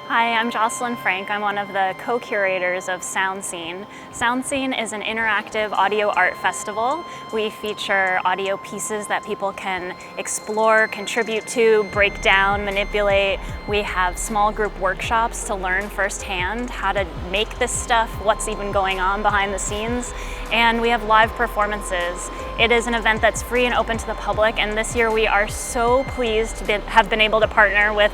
Hi, I'm Jocelyn Frank. I'm one of the co-curators of Sound Scene. Sound Scene is an interactive audio art festival. We feature audio pieces that people can explore, contribute to, break down, manipulate. We have small group workshops to learn firsthand how to make this stuff, what's even going on behind the scenes. And we have live performances. It is an event that's free and open to the public, and this year we are so pleased to have been able to partner with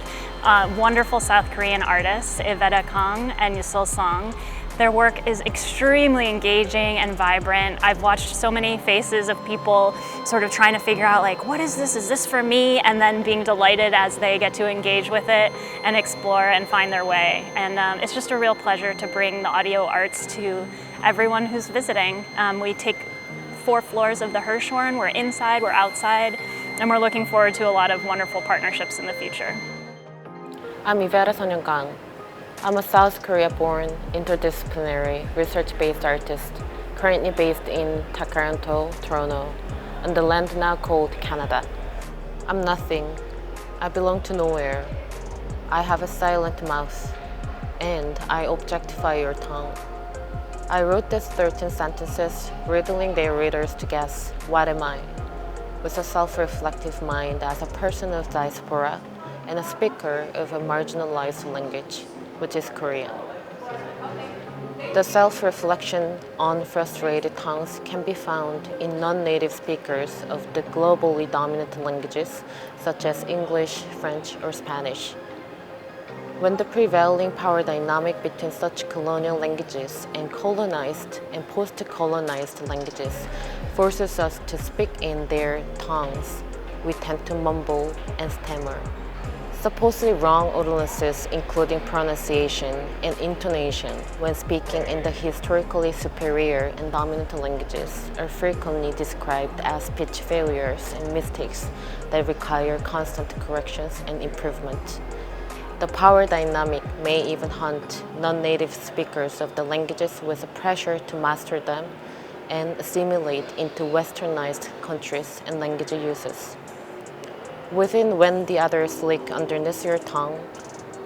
wonderful South Korean artists, Ivetta Kang and Yeseul. Their work is extremely engaging and vibrant. I've watched so many faces of people sort of trying to figure out, like, what is this for me? And then being delighted as they get to engage with it and explore and find their way. And it's just a real pleasure to bring the audio arts to everyone who's visiting. We take 4 floors of the Hirshhorn. We're inside, we're outside, and we're looking forward to a lot of wonderful partnerships in the future. I'm Ivetta Sunyoung. I'm a South Korea-born, interdisciplinary, research-based artist, currently based in Toronto, on the land now called Canada. I'm nothing. I belong to nowhere. I have a silent mouth, and I objectify your tongue. I wrote these 13 sentences, riddling their readers to guess, what am I? With a self-reflective mind as a person of diaspora, and a speaker of a marginalized language, which is Korean. The self-reflection on frustrated tongues can be found in non-native speakers of the globally dominant languages, such as English, French, or Spanish. When the prevailing power dynamic between such colonial languages and colonized and post-colonized languages forces us to speak in their tongues, we tend to mumble and stammer. Supposedly wrong utterances, including pronunciation and intonation, when speaking in the historically superior and dominant languages, are frequently described as speech failures and mistakes that require constant corrections and improvement. The power dynamic may even haunt non-native speakers of the languages with a pressure to master them and assimilate into westernized countries and language uses. Within When the Others Lick Underneath Your Tongue,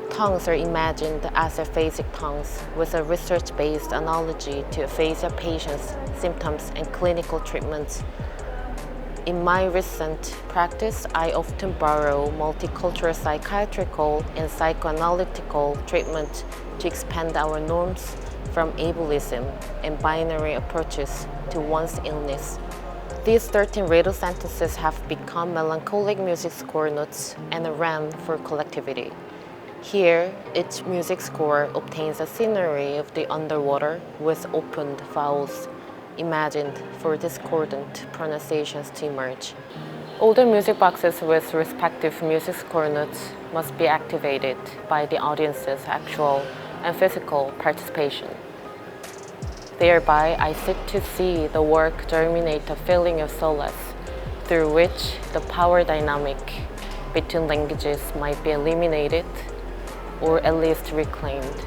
tongues are imagined as aphasic tongues with a research-based analogy to aphasia patients' symptoms and clinical treatments. In my recent practice, I often borrow multicultural psychiatrical and psychoanalytical treatment to expand our norms from ableism and binary approaches to one's illness. These 13 riddle sentences have become melancholic music score notes and a RAM for collectivity. Here, each music score obtains a scenery of the underwater with opened vowels, imagined for discordant pronunciations to emerge. All the music boxes with respective music score notes must be activated by the audience's actual and physical participation. Thereby, I seek to see the work germinate a feeling of solace, through which the power dynamic between languages might be eliminated or at least reclaimed.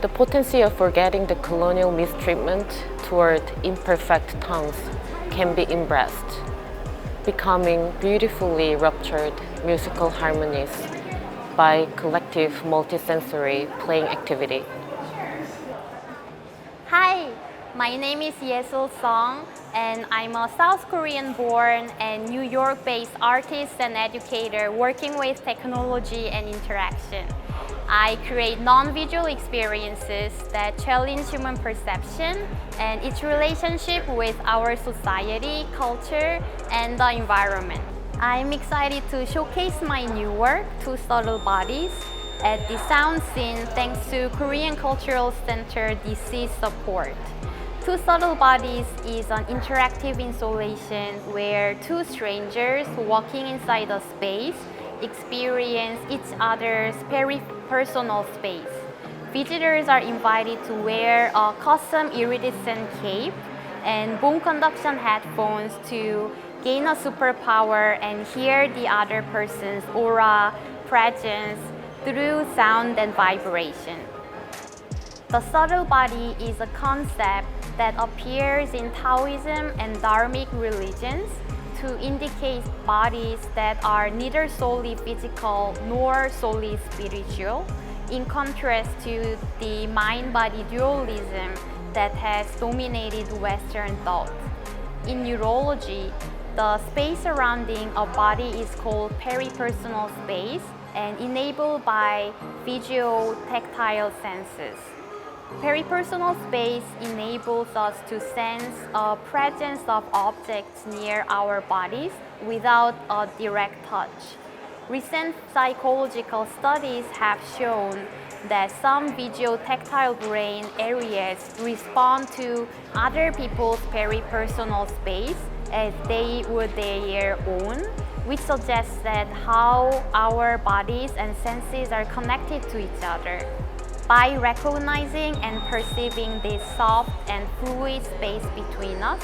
The potency of forgetting the colonial mistreatment toward imperfect tongues can be embraced, becoming beautifully ruptured musical harmonies by collective multisensory playing activity. Hi, my name is Yeseul Song, and I'm a South Korean-born and New York-based artist and educator working with technology and interaction. I create non-visual experiences that challenge human perception and its relationship with our society, culture, and the environment. I'm excited to showcase my new work, Two Subtle Bodies, at the Sound Scene thanks to Korean Cultural Center D.C. support. Two Subtle Bodies is an interactive installation where two strangers walking inside a space experience each other's very personal space. Visitors are invited to wear a custom iridescent cape and bone conduction headphones to gain a superpower and hear the other person's aura, presence, through sound and vibration. The subtle body is a concept that appears in Taoism and Dharmic religions to indicate bodies that are neither solely physical nor solely spiritual, in contrast to the mind-body dualism that has dominated Western thought. In neurology, the space surrounding a body is called peripersonal space and enabled by visual-tactile senses. Peripersonal space enables us to sense a presence of objects near our bodies without a direct touch. Recent psychological studies have shown that some visual-tactile brain areas respond to other people's peripersonal space as they would their own, which suggests that how our bodies and senses are connected to each other. By recognizing and perceiving this soft and fluid space between us,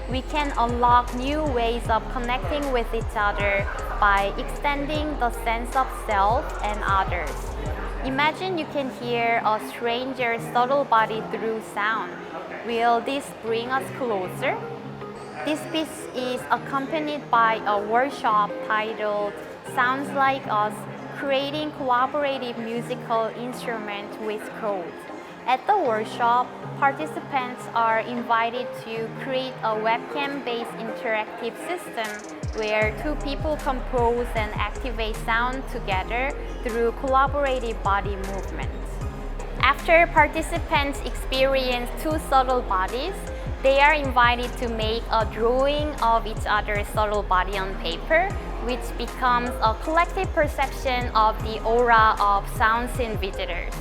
we can unlock new ways of connecting with each other by extending the sense of self and others. Imagine you can hear a stranger's subtle body through sound. Will this bring us closer? This piece is accompanied by a workshop titled Sounds Like Us, Creating Collaborative Musical Instruments with Code. At the workshop, participants are invited to create a webcam-based interactive system where two people compose and activate sound together through collaborative body movements. After participants experience two subtle bodies, they are invited to make a drawing of each other's subtle body on paper, which becomes a collective perception of the aura of sound scene visitors.